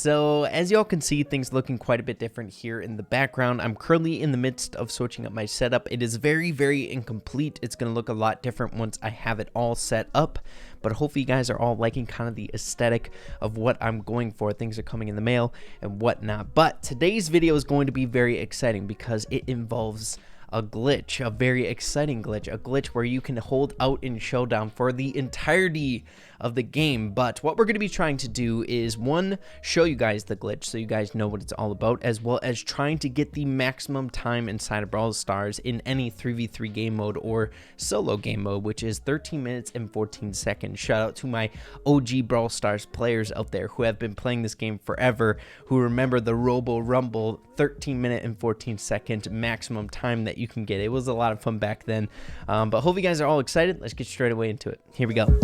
So as y'all can see, things looking quite a bit different here in the background. I'm currently in the midst of switching up my setup. It is very incomplete. It's going to look a lot different once I have it all set up, but hopefully you guys are all liking kind of the aesthetic of what I'm going for. Things are coming in the mail and whatnot. But today's video is going to be very exciting because it involves a glitch, a very exciting glitch, a glitch where you can hold out in Showdown for the entirety of the game. But what we're going to be trying to do is, one, show you guys the glitch so you guys know what it's all about, as well as trying to get the maximum time inside of Brawl Stars in any 3v3 game mode or solo game mode, which is 13 minutes and 14 seconds. Shout out to my OG Brawl Stars players out there who have been playing this game forever, who remember the Robo Rumble 13-minute and 14-second maximum time that you can get. It was a lot of fun back then, but hope you guys are all excited. Let's get straight away into it. Here we go.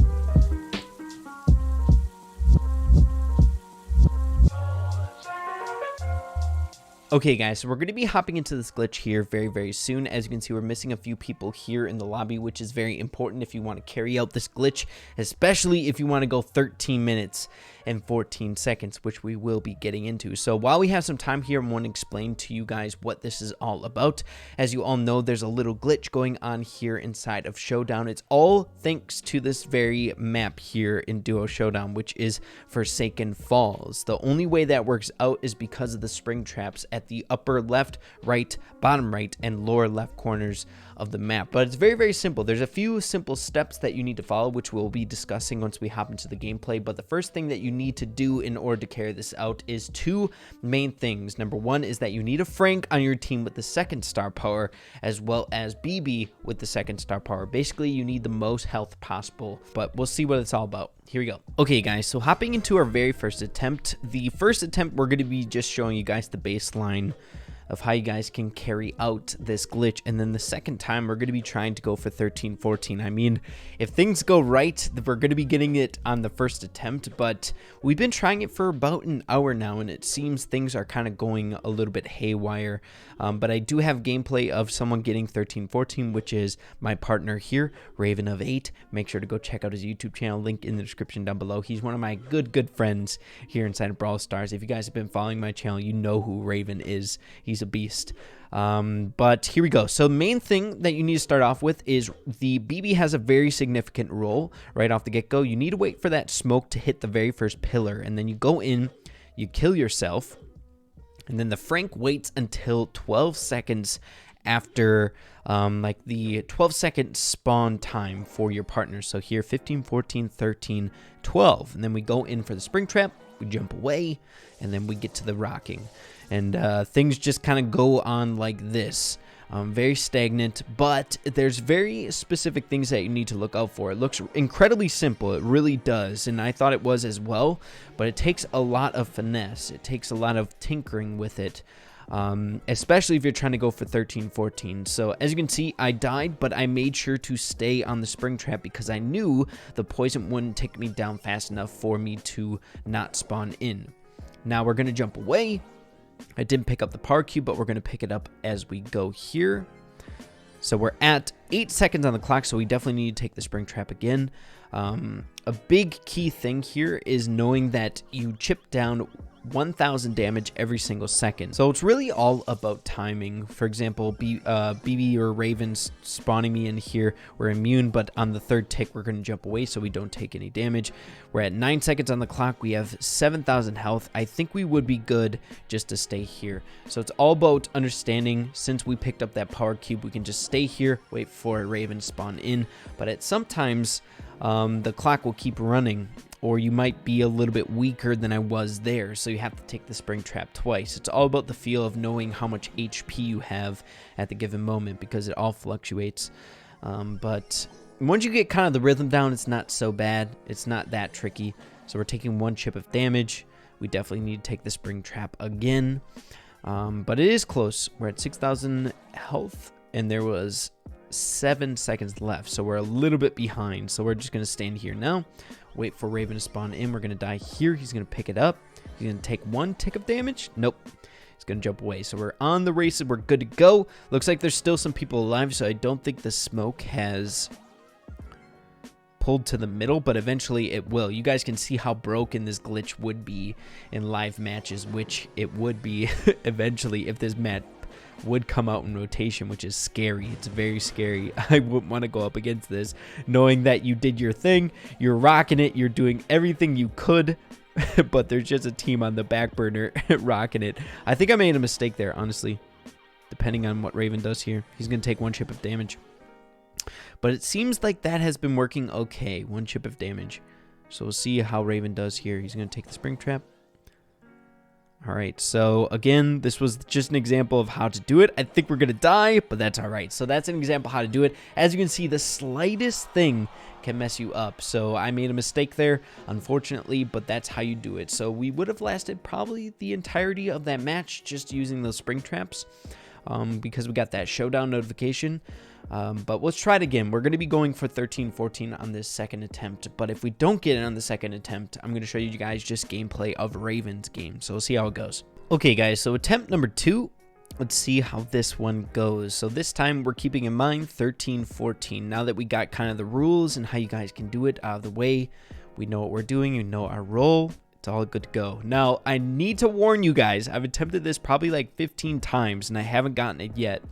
Okay guys, so we're going to be hopping into this glitch here very soon. As you can see, we're missing a few people here in the lobby, which is very important if you want to carry out this glitch, especially if you want to go 13 minutes and 14 seconds, which we will be getting into. So while we have some time here, I want to explain to you guys what this is all about. As you all know, there's a little glitch going on here inside of Showdown. It's all thanks to this very map here in Duo Showdown, which is Forsaken Falls. The only way that works out is because of the spring traps at the upper left, right, bottom right, and lower left corners of the map. But it's very simple. There's a few simple steps that you need to follow, which we'll be discussing once we hop into the gameplay. But the first thing that you need to do in order to carry this out is two main things. Number one is that you need a Frank on your team with the second star power, as well as BB with the second star power. Basically, you need the most health possible, but we'll see what it's all about. Here we go. Okay guys, so hopping into our very first attempt. The first attempt, we're going to be just showing you guys the baseline of how you guys can carry out this glitch, and then the second time we're going to be trying to go for 13-14. I mean, if things go right, we're going to be getting it on the first attempt, but we've been trying it for about an hour now, and it seems things are kind of going a little bit haywire. But I do have gameplay of someone getting 13-14, which is my partner here, Raven of 8. Make sure to go check out his YouTube channel, link in the description down below. He's one of my good friends here inside of Brawl Stars. If you guys have been following my channel, you know who Raven is. He's a beast. But here we go. So the main thing that you need to start off with is the BB has a very significant role right off the get-go. You need to wait for that smoke to hit the very first pillar, and then you go in, you kill yourself, and then the Frank waits until 12 seconds after like the 12-second spawn time for your partner. So here 15, 14, 13, 12, and then we go in for the spring trap, we jump away, and then we get to the rocking, and things just kind of go on like this. Very stagnant, but there's very specific things that you need to look out for. It looks incredibly simple, it really does, and I thought it was as well, but it takes a lot of finesse. It takes a lot of tinkering with it, especially if you're trying to go for 13-14. So as you can see, I died, but I made sure to stay on the spring trap because I knew the poison wouldn't take me down fast enough for me to not spawn in. Now we're going to jump away. I didn't pick up the power cube, but we're going to pick it up as we go here. So we're at 8 seconds on the clock, so we definitely need to take the spring trap again. A big key thing here is knowing that you chip down 1,000 damage every single second. So it's really all about timing. For example, BB or Ravens spawning me in here, we're immune, but on the third tick, we're going to jump away so we don't take any damage. We're at 9 seconds on the clock. We have 7,000 health. I think we would be good just to stay here. So it's all about understanding, since we picked up that power cube, we can just stay here, wait for Raven to spawn in. But at sometimes, the clock will keep running, or you might be a little bit weaker than I was there, so you have to take the spring trap twice. It's all about the feel of knowing how much HP you have at the given moment, because it all fluctuates. But once you get kind of the rhythm down, it's not so bad. It's not that tricky. So we're taking 1 chip of damage. We definitely need to take the spring trap again. But it is close. We're at 6,000 health, and there was 7 seconds left, so we're a little bit behind. So we're just going to stand here now, wait for Raven to spawn in. We're going to die here. He's going to pick it up. He's going to take 1 tick of damage. Nope. He's going to jump away. So we're on the races. We're good to go. Looks like there's still some people alive, so I don't think the smoke has pulled to the middle, but eventually it will. You guys can see how broken this glitch would be in live matches, which it would be eventually if this map would come out in rotation, which is scary. It's very scary. I wouldn't want to go up against this, knowing that you did your thing, you're rocking it, you're doing everything you could, but there's just a team on the back burner rocking it. I think I made a mistake there, honestly, depending on what Raven does here. He's going to take 1 chip of damage. But it seems like that has been working okay. 1 chip of damage. So we'll see how Raven does here. He's going to take the spring trap. All right, so again, this was just an example of how to do it. I think we're going to die, but that's all right. So that's an example how to do it. As you can see, the slightest thing can mess you up. So I made a mistake there, unfortunately, but that's how you do it. So we would have lasted probably the entirety of that match just using those spring traps because we got that showdown notification. But let's try it again. We're going to be going for 13-14 on this second attempt. But if we don't get it on the second attempt, I'm going to show you guys just gameplay of Raven's game. So we'll see how it goes. Okay, guys. So attempt number 2. Let's see how this one goes. So this time we're keeping in mind 13-14. Now that we got kind of the rules and how you guys can do it out of the way, we know what we're doing. You know our role. It's all good to go. Now, I need to warn you guys. I've attempted this probably like 15 times and I haven't gotten it yet.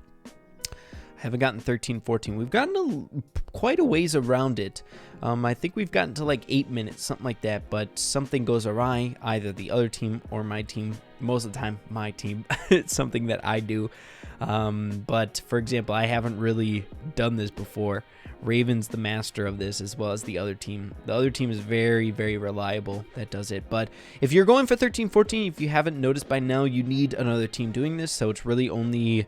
I haven't gotten 13-14. We've gotten quite a ways around it. I think we've gotten to like 8 minutes, something like that, but something goes awry, either the other team or my team. Most of the time, my team. It's something that I do. But for example, I haven't really done this before. Raven's the master of this, as well as the other team. The other team is very, very reliable that does it. But if you're going for 13-14, if you haven't noticed by now, you need another team doing this. So it's really only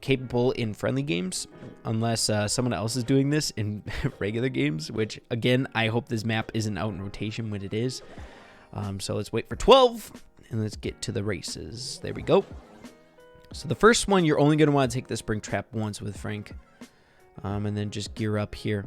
capable in friendly games, unless someone else is doing this in regular games, which again, I hope this map isn't out in rotation when it is. So let's wait for 12 and let's get to the races. There we go. So the first one, you're only going to want to take the spring trap once with Frank, and then just gear up here.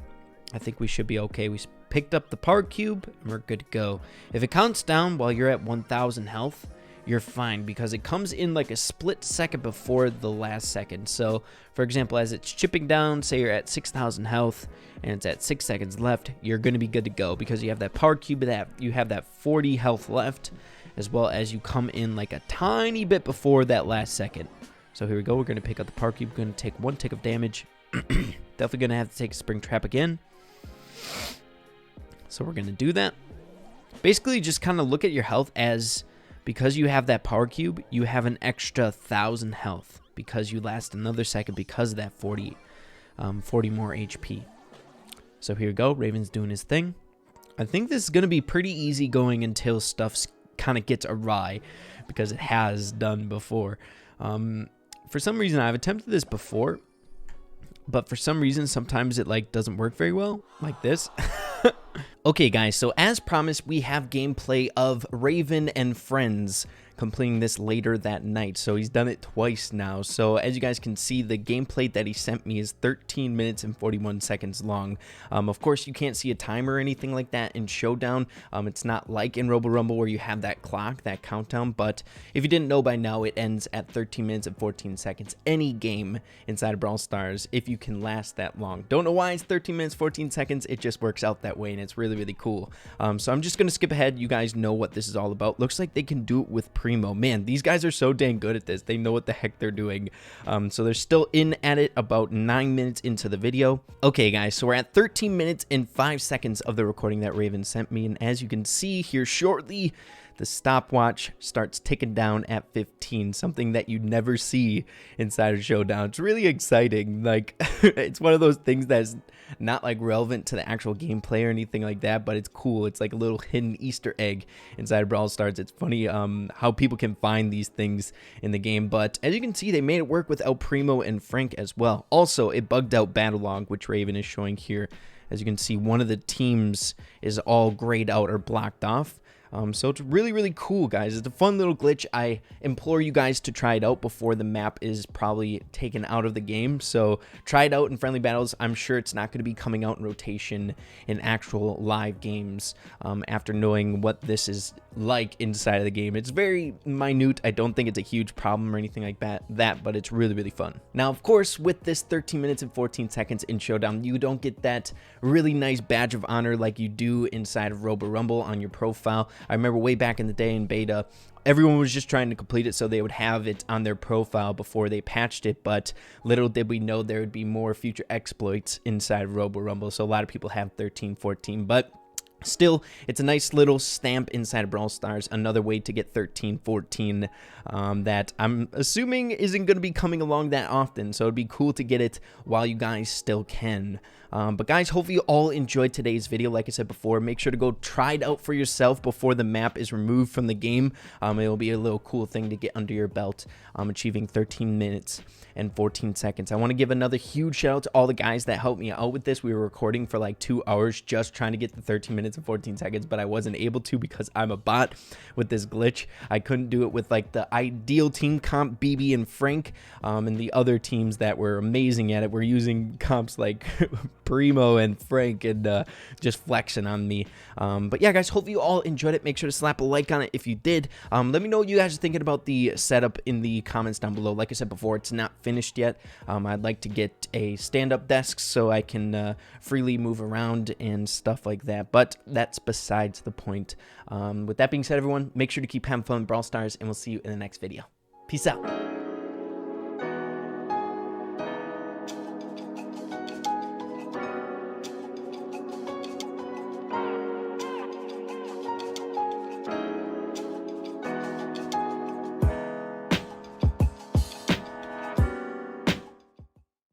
I think we should be okay. We picked up the power cube and we're good to go. If it counts down while you're at 1,000 health, you're fine, because it comes in like a split second before the last second. So for example, as it's chipping down, say you're at 6,000 health and it's at 6 seconds left, you're going to be good to go, because you have that power cube, that you have that 40 health left, as well as you come in like a tiny bit before that last second. So here we go. We're going to pick up the power cube. We're going to take 1 tick of damage. Definitely going to have to take a spring trap again. So we're going to do that. Basically, just kind of look at your health as, because you have that power cube, you have an extra 1,000 health because you last another second because of that 40 more HP. So here we go. Raven's doing his thing. I think this is going to be pretty easy going until stuff kind of gets awry, because it has done before. For some reason, I've attempted this before, but for some reason, sometimes it like doesn't work very well, like this. Okay, guys, so as promised, we have gameplay of Raven and friends completing this later that night. So he's done it twice now. So as you guys can see, the gameplay that he sent me is 13 minutes and 41 seconds long. Of course, you can't see a timer or anything like that in Showdown. It's not like in Robo Rumble where you have that clock, that countdown. But if you didn't know by now, it ends at 13 minutes and 14 seconds. Any game inside of Brawl Stars, if you can last that long. Don't know why it's 13 minutes, 14 seconds. It just works out that way, and it's really, really cool. So I'm just going to skip ahead. You guys know what this is all about. Looks like they can do it with Primo. Man, these guys are so dang good at this. They know what the heck they're doing. So they're still in at it about 9 minutes into the video. Okay, guys, so we're at 13 minutes and 5 seconds of the recording that Raven sent me. And as you can see here shortly, the stopwatch starts ticking down at 15, something that you never see inside of Showdown. It's really exciting. Like, it's one of those things that's not like relevant to the actual gameplay or anything like that, but it's cool. It's like a little hidden Easter egg inside of Brawl Stars. It's funny how people can find these things in the game, but as you can see, they made it work with El Primo and Frank as well. Also, it bugged out Battle Log, which Raven is showing here. As you can see, one of the teams is all grayed out or blocked off. So it's really, really cool, guys. It's a fun little glitch. I implore you guys to try it out before the map is probably taken out of the game. So try it out in friendly battles. I'm sure it's not going to be coming out in rotation in actual live games after knowing what this is like inside of the game. It's very minute. I don't think it's a huge problem or anything like that, but it's really, really fun. Now, of course, with this 13 minutes and 14 seconds in Showdown, you don't get that really nice badge of honor like you do inside of Robo Rumble on your profile. I remember way back in the day in beta, everyone was just trying to complete it so they would have it on their profile before they patched it, but little did we know there would be more future exploits inside of Robo Rumble. So a lot of people have 13, 14, but still, it's a nice little stamp inside of Brawl Stars, another way to get 13, 14 that I'm assuming isn't going to be coming along that often, so it'd be cool to get it while you guys still can. But guys, hopefully you all enjoyed today's video. Like I said before, make sure to go try it out for yourself before the map is removed from the game. It'll be a little cool thing to get under your belt, achieving 13 minutes and 14 seconds. I want to give another huge shout out to all the guys that helped me out with this. We were recording for like 2 hours just trying to get the 13 minutes and 14 seconds, but I wasn't able to because I'm a bot with this glitch. I couldn't do it with like the ideal team comp, BB and Frank, and the other teams that were amazing at it were using comps like Primo and Frank and just flexing on me. But yeah, guys, hopefully you all enjoyed it. Make sure to slap a like on it if you did. Let me know what you guys are thinking about the setup in the comments down below. Like I said before, it's not finished yet. I'd like to get a stand-up desk so I can freely move around and stuff like that, but that's besides the point. With that being said, everyone, make sure to keep having fun with Brawl Stars, and we'll see you in the next video. Peace out.